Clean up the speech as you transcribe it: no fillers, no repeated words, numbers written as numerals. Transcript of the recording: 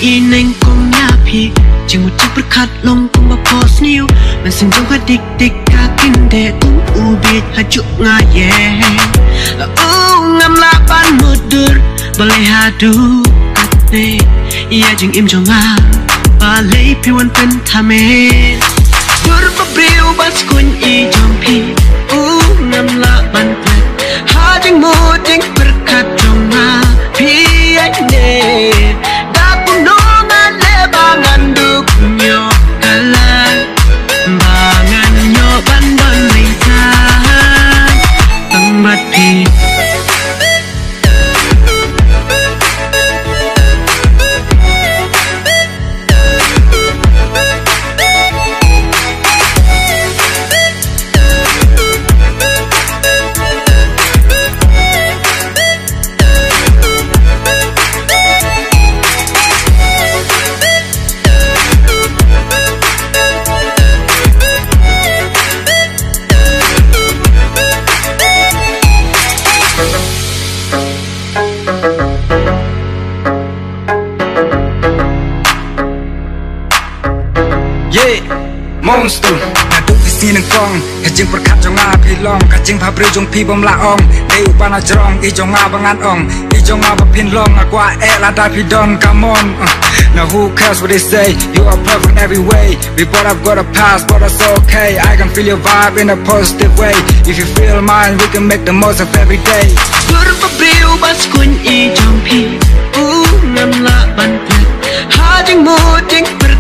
y nên con nhà phi chỉ một chút bất khát lòng cũng bao post new mình xin trong khát địch địch cả kinh để cũng u biết hai chút ngã ngắm lá ban một đứa balai hadu kate ia jing im jonga balai piwan pen thame dur babriu bas kun i jompi ngam la ban pet ha jing mo jing berkat jonga pi ne da pun no ngale bangan duk nyo kala bangan nyo bandon rita tambat pi Monster, I do this in a gong. Kajing perkat jonga pilong, kajing pabri jong pi bom laong. Deu bana jrong, I jonga bangan ong. I jonga bapin long, aqua la da pidon. Come on, now who cares what they say? You are perfect in every way. We both have got a past, but that's okay. I can feel your vibe in a positive way. If you feel mine, we can make the most of every day. Dur pabriu bas kun I jong pi, ngam la ban pet. Ha jing mo jing per